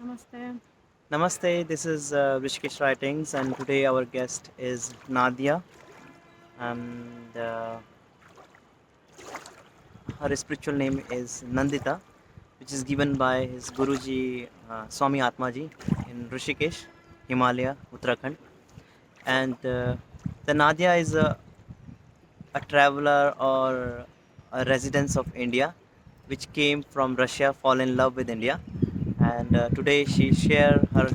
Namaste. Namaste, this is Rishikeshwritings, and today our guest is Nadia, and her spiritual name is Nandita, which is given by his Guruji Swami Atmaji in Rishikesh, Himalaya, Uttarakhand. And the Nadia is a traveler or a resident of India, which came from Russia, fall in love with India, and today she share her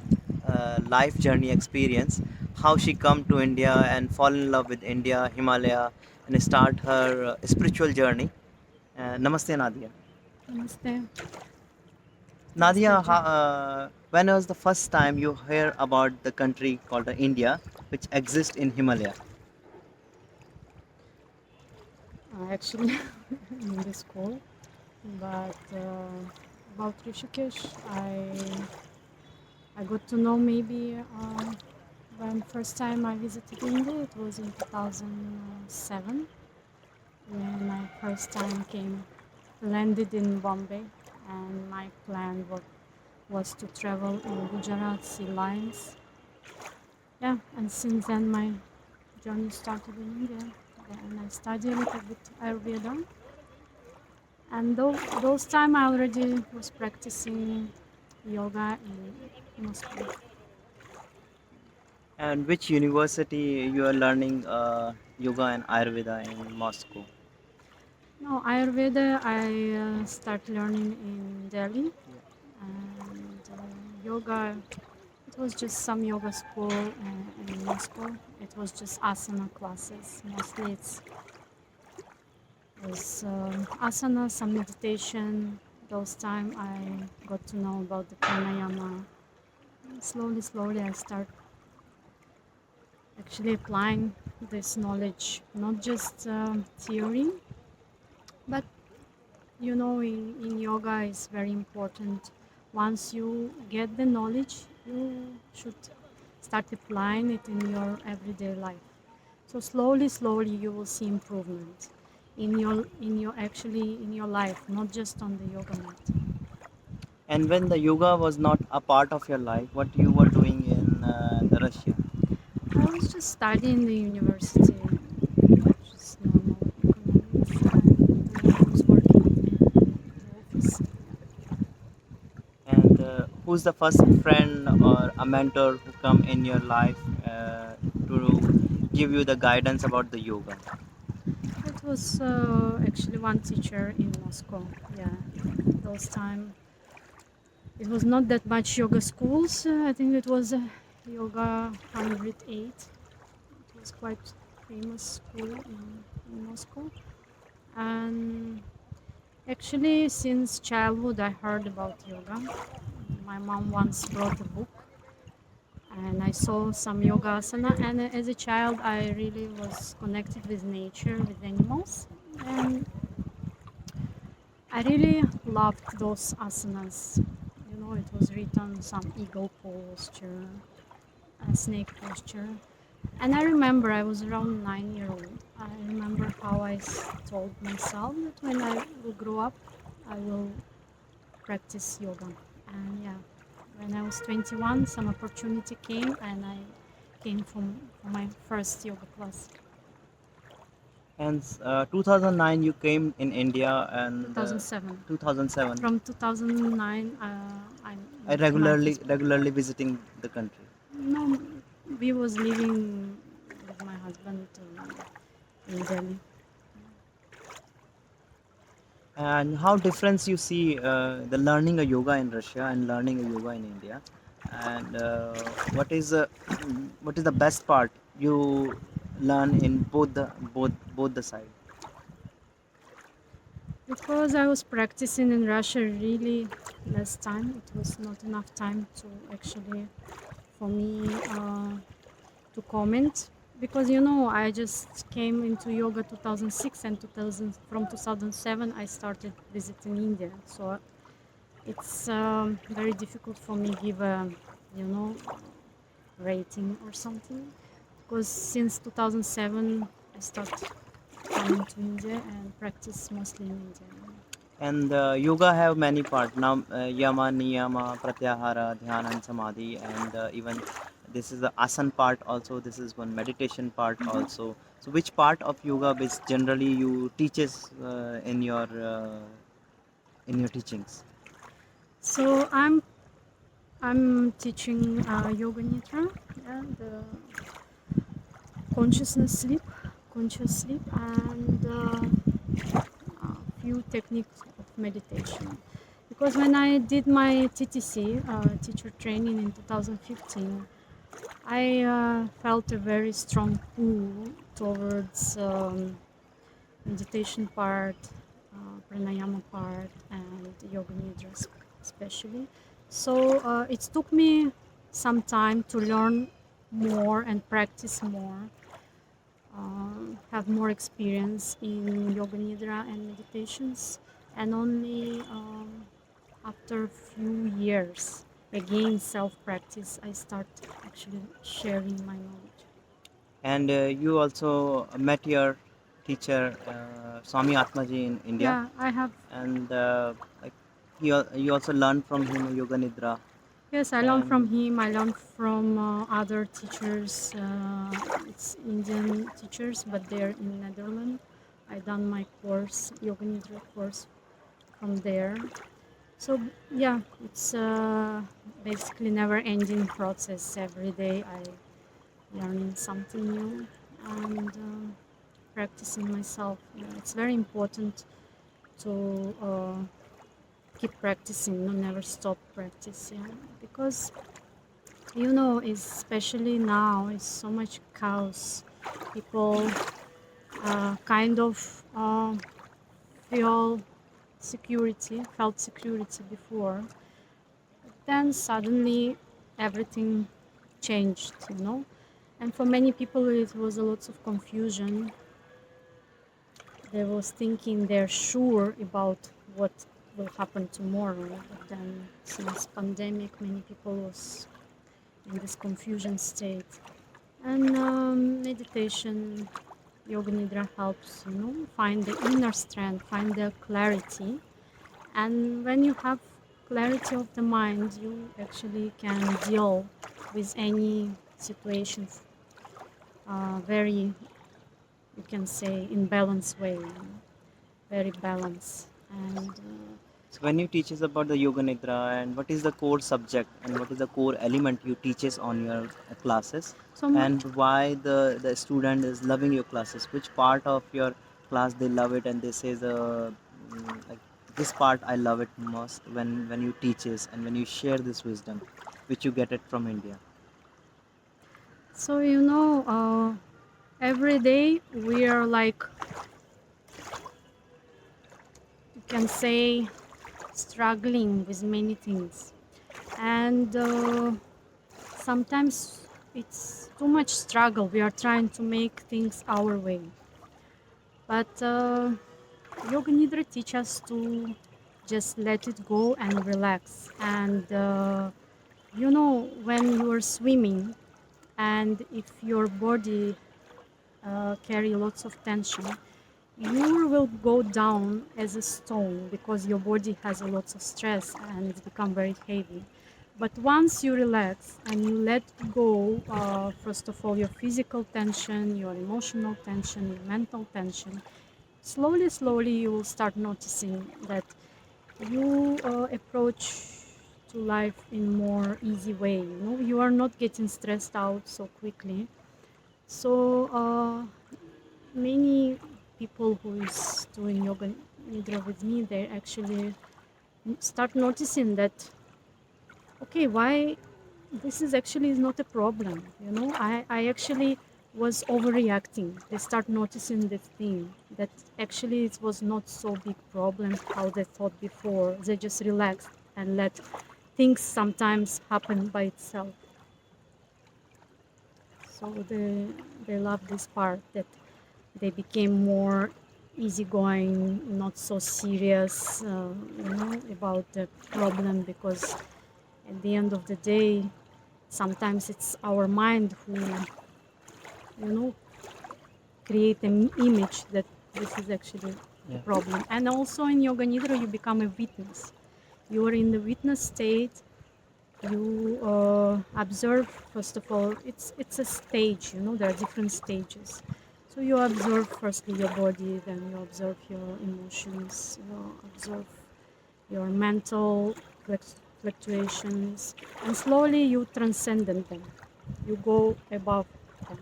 life journey experience, how she come to India and fall in love with India, Himalaya, and start her spiritual journey. Namaste, Nadia. Namaste. Nadia, Namaste. when was the first time you hear about the country called India, which exists in Himalaya? Actually, in the school, but about Rishikesh, I got to know maybe when first time I visited India. It was in 2007 when I first time came, landed in Bombay, and my plan was to travel in Gujarat Sea Lines. Yeah, and since then my journey started in India. And I studied a little bit Ayurveda. And those time I already was practicing yoga in Moscow. And which university you are learning yoga and Ayurveda in Moscow? No, Ayurveda I start learning in Delhi, and yoga it was just some yoga school in Moscow. It was just asana classes. Mostly it was asana, some meditation. Those time I got to know about the pranayama. Slowly I start actually applying this knowledge, not just theory, but in yoga is very important. Once you get the knowledge, you should start applying it in your everyday life. So slowly you will see improvement in your life, not just on the yoga mat. And when the yoga was not a part of your life, what you were doing in the Russia? I was just studying in the university, just normal economics, and I was working in the office. And who's the first friend or a mentor who come in your life to give you the guidance about the yoga? It was actually one teacher in Moscow. Yeah, those time it was not that much yoga schools. I think it was Yoga 108. It was quite famous school in Moscow. And actually, since childhood, I heard about yoga. My mom once brought a book, and I saw some yoga asana. And as a child, I really was connected with nature, with animals, and I really loved those asanas. It was written some eagle posture, snake posture. And I remember I was around 9 year old. I remember how I told myself that when I will grow up, I will practice yoga. And yeah, when I was 21, some opportunity came and I came for my first yoga class. And 2009 you came in India, and 2007. 2007 From 2009, I I moved to mountains. regularly visiting the country. No, we was living with my husband in Delhi. And how difference you see the learning a yoga in Russia and learning a yoga in India, and what is what is the best part you learn in both the side? Because I was practicing in Russia really less time. It was not enough time to actually for me to comment. Because I just came into yoga 2006 and 2000 from 2007 I started visiting India. So it's very difficult for me give a you know rating or something because since 2007 I started coming to India and practice mostly in India. And yoga have many parts. Now, yama, niyama, pratyahara, dhyana, and samadhi, and even this is the asan part. Also, this is one meditation part. Also, so which part of yoga is generally you teaches in your teachings? So I'm teaching yoga nidra, yeah, the consciousness sleep, conscious sleep, and few techniques of meditation. Because when I did my TTC, teacher training in 2015, I felt a very strong pull towards meditation part, pranayama part, and yoga nidra especially. So it took me some time to learn more and practice more, have more experience in yoga nidra and meditations, and only after a few years, again self practice, I start actually sharing my knowledge. And you also met your teacher, Swami Atmaji in India, Yeah, I have. and like you also learned from him yoga nidra, Yes, I learned from and him. I learned from other teachers. It's Indian teachers, but they're in Netherlands. I done my course, yoga nidra course, from there. So yeah, it's basically never-ending process. Every day I learning something new and practicing myself. Yeah, it's very important to keep practicing, no, never stop practicing, because especially now, is so much chaos. People kind of feel felt security before, but then suddenly everything changed, And for many people, it was a lot of confusion. They was thinking they're sure about what will happen tomorrow, but then since pandemic, many people was in this confusion state. And meditation, yoga nidra helps, find the inner strength, find the clarity. And when you have clarity of the mind, you actually can deal with any situation very, you can say, in balanced way, very balanced. And so when you teaches about the yoga nidra and what is the core subject and what is the core element you teaches on your classes, so my, and why the student is loving your classes, which part of your class they love it and they say like this part I love it most when you teaches and when you share this wisdom which you get it from India. so every day we are like, you can say, struggling with many things, and sometimes it's too much struggle. We are trying to make things our way, but yoga nidra teaches us to just let it go and relax. And when you are swimming, and if your body carry lots of tension, you will go down as a stone because your body has a lot of stress and it's become very heavy. But once you relax and you let go, first of all, your physical tension, your emotional tension, your mental tension, slowly, slowly you will start noticing that you approach to life in more easy way. You are not getting stressed out so quickly. So many people who is doing yoga nidra with me, they actually start noticing that, okay, why this is actually is not a problem. I actually was overreacting. They start noticing this thing, that actually it was not so big problem how they thought before. They just relaxed and let things sometimes happen by itself. So they love this part, that they became more easygoing, not so serious, about the problem, because at the end of the day, sometimes it's our mind who, create an image that This is actually the Yeah. problem. And also in Yoga Nidra, you become a witness. You are in the witness state. You observe, first of all, it's a stage, there are different stages. So you observe firstly your body, then you observe your emotions, you observe your mental fluctuations, and slowly you transcend them. You go above them.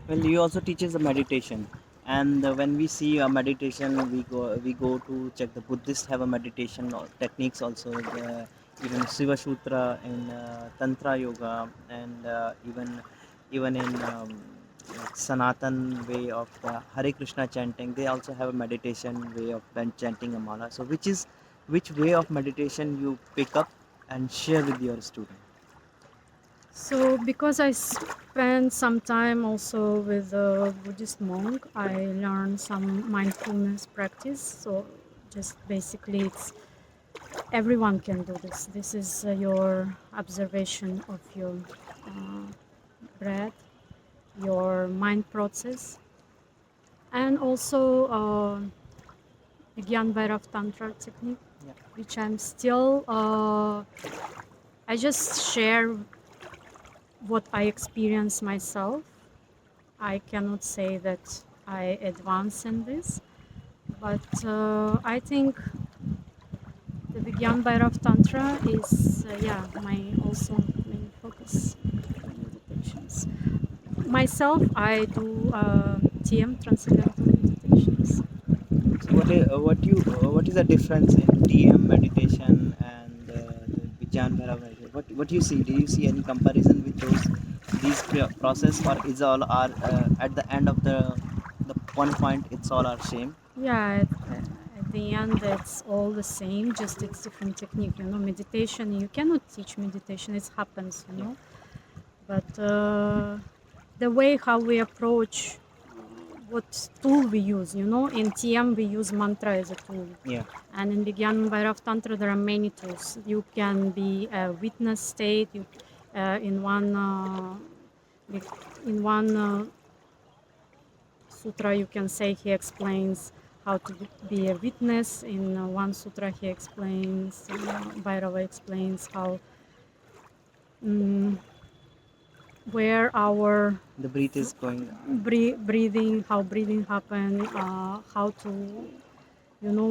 Well, you also teaches the meditation, and when we see a meditation, we go to check the Buddhists have a meditation techniques also. Even Shiva Sutra in Tantra Yoga, and even in like Sanatan way of the Hare Krishna chanting, they also have a meditation way of chanting a mala. So, which way of meditation you pick up and share with your student? So, because I spent some time also with a Buddhist monk, I learned some mindfulness practice. So, just basically, it's everyone can do this. This is your observation of your breath, your mind process, and also the Gyan Bhairav Tantra technique, Yeah. which I'm still. I just share what I experience myself. I cannot say that I advance in this, but I think the Vigyan Bhairav Tantra is, my also main focus in meditations. Myself, I do TM, Transcendental Meditations. So what is the difference in TM meditation and the Vijnan Bhairav meditation? What do you see? Do you see any comparison with these process, or is all are at the end of the one point it's all are same? Yeah, at the end, it's all the same, just it's different technique. Meditation, you cannot teach meditation, it happens, Yeah. But the way how we approach what tool we use, in TM we use mantra as a tool. Yeah. And in Vigyan Bhairav Tantra there are many tools. You can be a witness state. In one sutra you can say he explains how to be a witness. In one sutra he explains, Bhairava explains how where our The breath is going. breathing, how breathing happen, how to,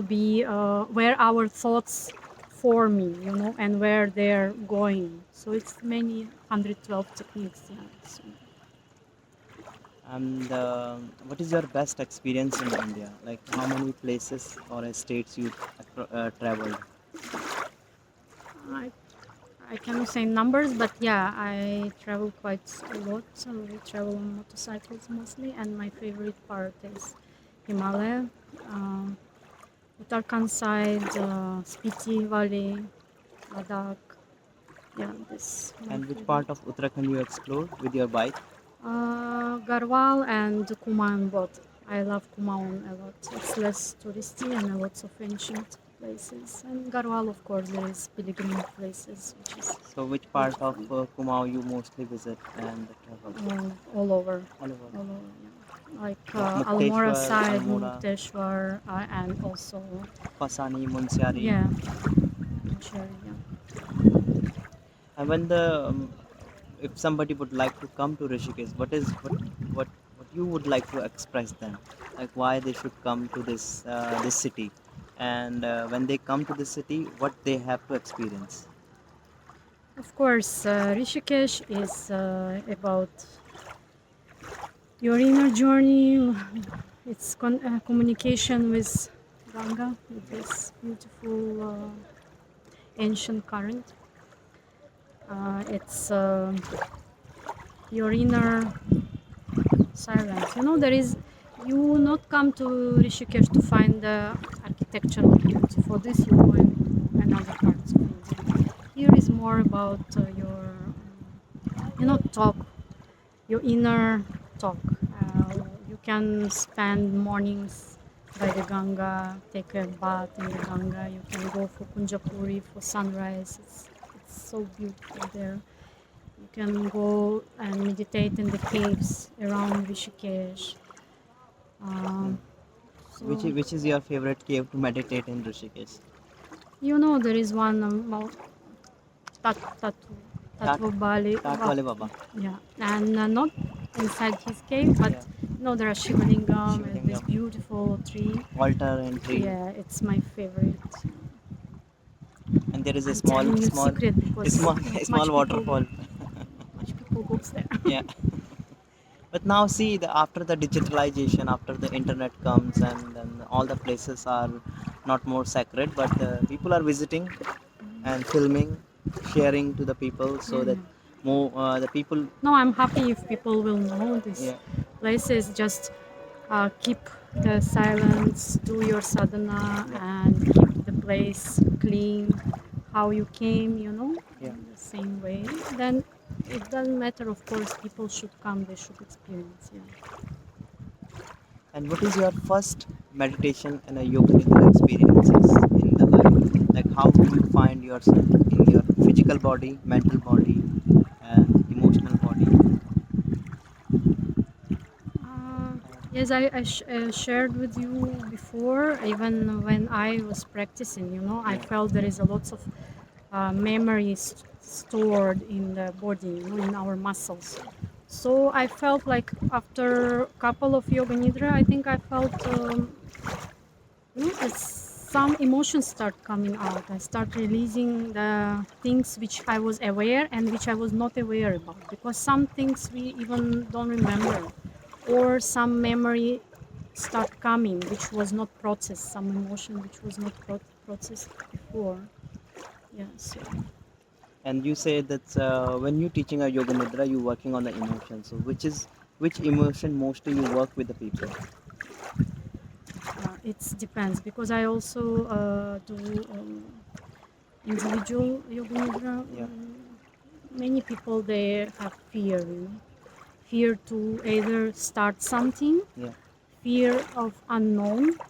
be where our thoughts forming, and where they're going. So it's many 112 techniques. Yeah. So, And what is your best experience in India? Like how many places or states you traveled? I I cannot say numbers, but yeah, I travel quite a lot. So we travel on motorcycles mostly, and my favorite part is Himalaya, Uttarakhand side, Spiti Valley, Ladakh. Yeah, this my And which favorite. part of Uttarakhand you explored with your bike? Garhwal and Kumaon both. I love Kumaon a lot. It's less touristy and lots of ancient places. And Garhwal, of course, there is pilgrim places, which is So which part of beautiful. Kumaon you mostly visit and travel? All over, All over. all over. Yeah. Like Like Almora Mukteshwar, side, Almora, Mukteshwar, and also, Pasani, Munsiari. yeah, Cherry, yeah. And when if somebody would like to come to Rishikesh, what you would like to express them, like why they should come to this city, and when they come to this city, what they have to experience. Of course, Rishikesh is about your inner journey. It's communication with Ganga, with this beautiful ancient current. It's your inner silence. There is. You will not come to Rishikesh to find the architectural beauty. For this, you go in another parts of India. Here is more about talk, your inner talk. You can spend mornings by the Ganga, take a bath in the Ganga. You can go for Kunjapuri for sunrise. It's so beautiful there. You can go and meditate in the caves around Rishikesh. Um, Which so which is your favorite cave to meditate in Rishikesh? there is one tat, tatu, Tat Tatu Bali, Tat Wale Baba. yeah, and not inside his cave, but Yeah. there are Shivalingam and this Shivlingam, beautiful tree. altar and tree, Yeah, it's my favorite. and there is a I'm telling you secret because not small much people waterfall. much people goes there. Yeah. But now see, after the digitalization, after the internet comes, and then all the places are not more sacred, but people are visiting and filming, sharing to the people, so Yeah, that yeah. more the people. No, I'm happy if people will know these Yeah. places. Just keep the silence, do your sadhana, Yeah. and keep the place clean, how you came, Yeah. in the same way. Then it doesn't matter, of course, people should come, they should experience. Yeah. And what is your first meditation and a yoga nidra experiences in the life? Like how do you find yourself in your physical body, mental body, and emotional body? Uh, yes, I shared with you before, even when I was practicing, I Yeah. felt there is a lots of memories stored in the body, in our muscles. So I felt like after a couple of yoga nidra, I think I felt some emotions start coming out. I start releasing the things which I was aware and which I was not aware about, because some things we even don't remember, or some memory start coming which was not processed, some emotion which was not processed before. Yes. And you say that when you're teaching a yoga nidra, you're working on the emotion. So which emotion mostly you work with the people? It depends, because I also do individual yoga nidra. Yeah. Many people, they have fear, fear to either start something, Yeah. fear of unknown,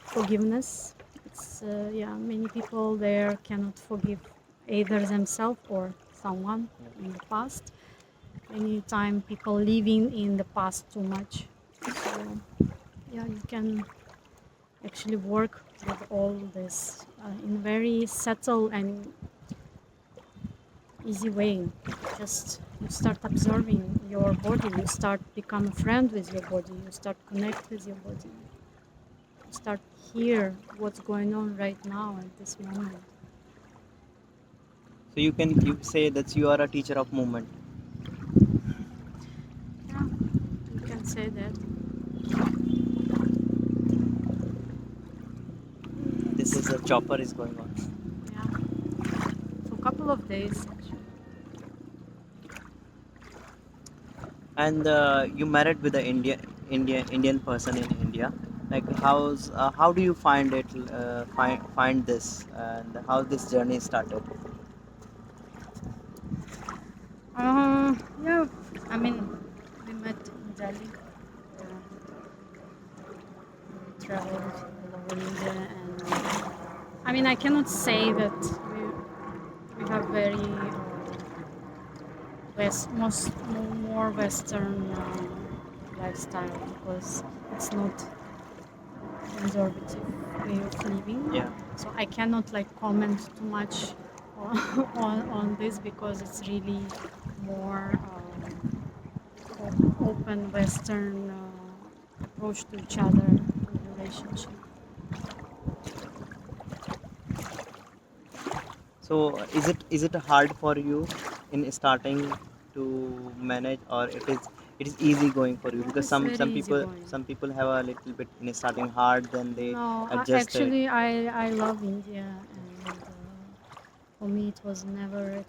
forgiveness. It's many people there cannot forgive either themselves or someone in the past. Many time people living in the past too much. So you can actually work with all this in very subtle and easy way. Just you start observing your body, you start become a friend with your body, you start connect with your body, you start hear what's going on right now at this moment. So you say that you are a teacher of movement. Yeah, you can say that. This is a chopper is going on. Yeah, for a couple of days actually. And you married with a Indian person in India. Like how do you find it? Find this and how this journey started. Yeah, I mean, we met in Delhi. We traveled all over India, and I mean, I cannot say that we have very more Western lifestyle, because it's not conservative way of living. Yeah. So I cannot like comment too much on, on this, because it's really more open Western approach to each other in relationship. So is it hard for you in starting to manage, or it is easy going for you? Yeah, Because it's some very some easy people going. some people have a little bit in starting hard, then they No, adjust it. actually, I love India, and for me, it was never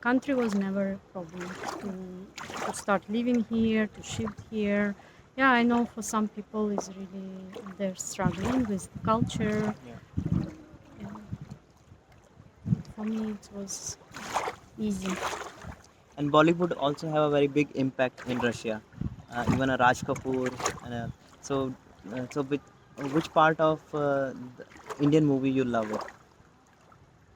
country was never a problem to start living here, to shift here. Yeah, I know for some people, it's really they're struggling with the culture. Yeah. Yeah, for me, it was easy. And Bollywood also have a very big impact in Russia. Even a Raj Kapoor, and so so which part of the Indian movie you love it?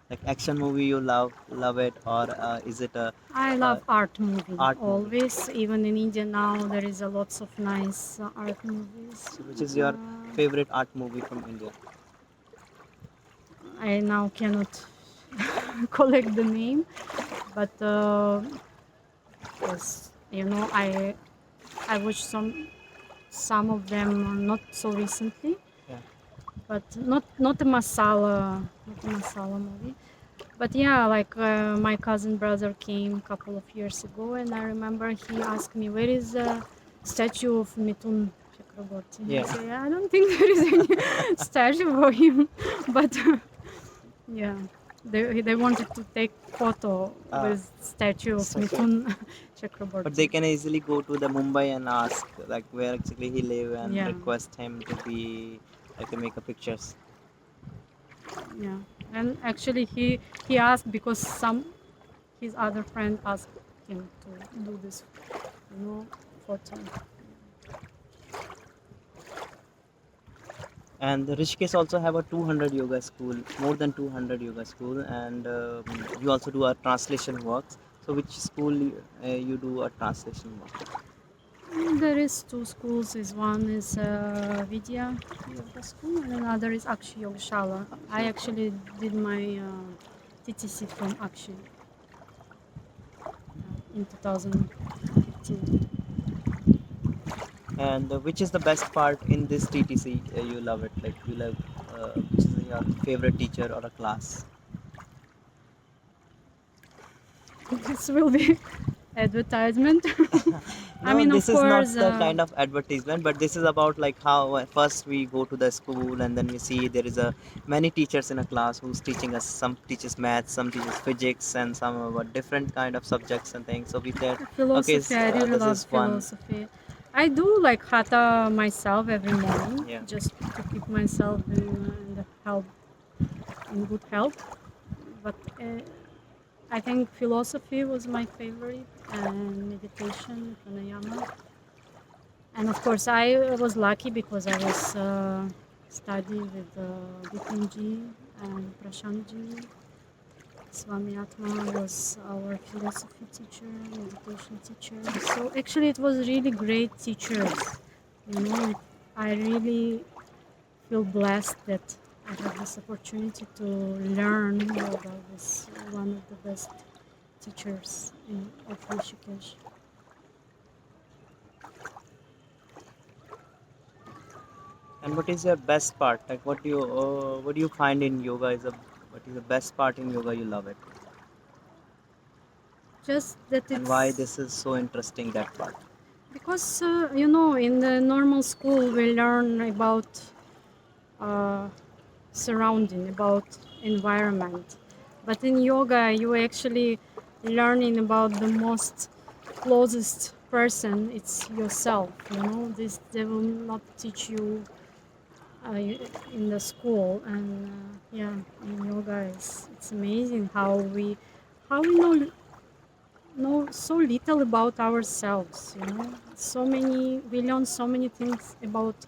Like action movie, you love it, or is it a I uh, love art movie art movie? always. Even in India now, there is a lots of nice art movies. So which is your Uh, favorite art movie from India? I now cannot collect the name, but yes, I watched some of them not so recently, Yeah. but not a masala movie. But yeah, like my cousin brother came a couple of years ago, and I remember he asked me, "Where is the statue of Mithun Chakraborty?" I Yeah. say, "I don't think there is any statue for him," but yeah, they wanted to take photo Uh, with statue of statue. Mithun But they Chakraborty. can easily go to the Mumbai and ask like where exactly he live and Yeah, request him to be like to make a pictures. yeah, and actually he asked because some his other friend asked him to do this, photo. And the Rishikesh also have a 200 yoga school, more than 200 yoga school, and you also do a translation works. So which school you do a translation work? There is two schools. Is one is Vidya Yoga School, and another is Akshi Yoga Shala. I actually did my TTC from Akshi in 2015. And which is the best part in this TTC? You love it, like you love. Which is your favorite teacher or a class? This will be advertisement. I No, mean, this of is not course, the kind of advertisement, but this is about like how first we go to the school and then we see there is a many teachers in a class who's teaching us. Some teaches maths, some teaches physics, and some about different kind of subjects and things. So we said, okay, philosophy. I really this love is one. philosophy. I do like hatha myself every morning, Yeah. just to keep myself in the health, in good health. But I think philosophy was my favorite, and meditation, pranayama. And of course, I was lucky because I was studying with Bipinji and Prashantji. Swami Atma was our philosophy teacher, meditation teacher. So actually, it was really great teachers. I really feel blessed that I have this opportunity to learn yoga with one of the best teachers of Rishikesh. And what is your best part? Like what do you find in yoga is a what is the best part in yoga you love it? Just that And why it's this is so interesting that part? because in the normal school we learn about uh, surrounding, about environment, but in yoga you actually learning about the most closest person. It's yourself. This they will not teach you in the school, and yeah, in yoga it's amazing how we know so little about ourselves. So many we learn so many things about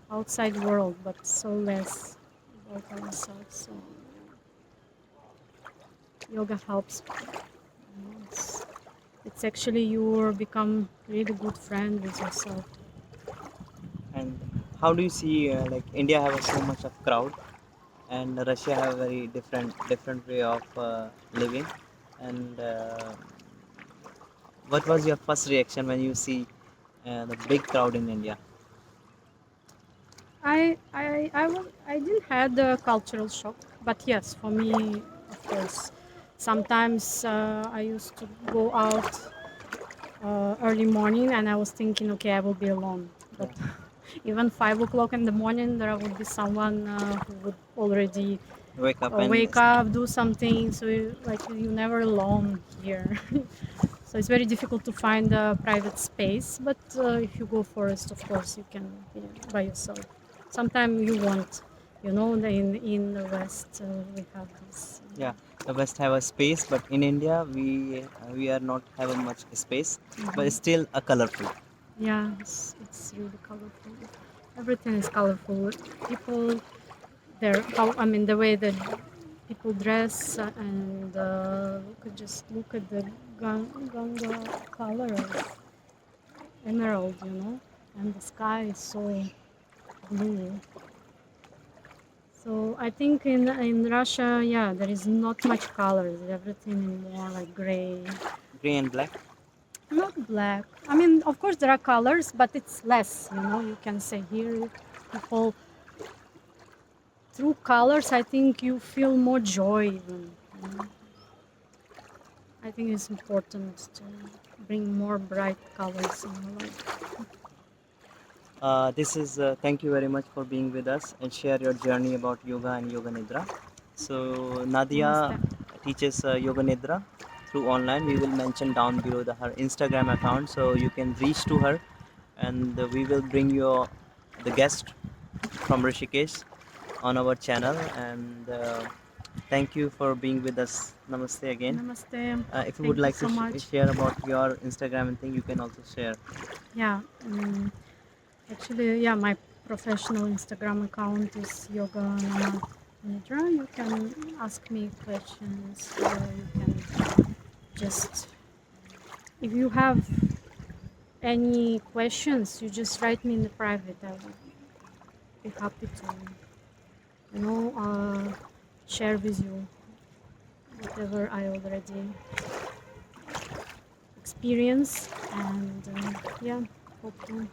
outside world, but so less about ourselves. So yoga helps. It's actually you become really good friend with yourself. And how do you see like India have so much of crowd and Russia have a very different way of living. And what was your first reaction when you see the big crowd in India? I didn't have the cultural shock, but yes, for me, of course, sometimes I used to go out early morning, and I was thinking, okay, I will be alone. Yeah. But even 5 o'clock in the morning, there would be someone who would already Wake up and wake up, do something. So you never alone here. So it's very difficult to find a private space. But if you go forest, of course, you can be by yourself. Sometimes you won't. In the West, we have this. yeah, the West have a space, but in India we are not having much space, but it's Mhm. still a colorful. Yeah, it's really colorful. Everything is colorful. People, the way that people dress and just look at the Ganga color of emerald, and the sky is so blue. So I think in Russia, yeah, there is not much colors. Everything in more like gray, Gray and black. not black. I mean, of course there are colors, but it's less. You can say here people through colors. I think you feel more joy even. I think it's important to bring more bright colors in your life. Thank you very much for being with us and share your journey about yoga and yoga nidra. So Nadia Namaste. teaches yoga nidra through online. We will mention down below her Instagram account, so you can reach to her, and we will bring you the guest from Rishikesh on our channel. And thank you for being with us. Namaste again. Namaste. If you would Thank you like to so much. share about your Instagram and thing, you can also share. Yeah. Actually, yeah, my professional Instagram account is Yoga Nidra. You can ask me questions. You can just, if you have any questions, you just write me in the private. I would be happy to, share with you whatever I already experienced. And yeah, hope to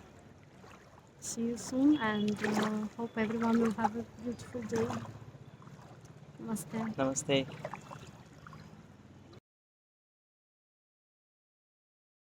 see you soon, and hope everyone will have a beautiful day. Namaste. Namaste.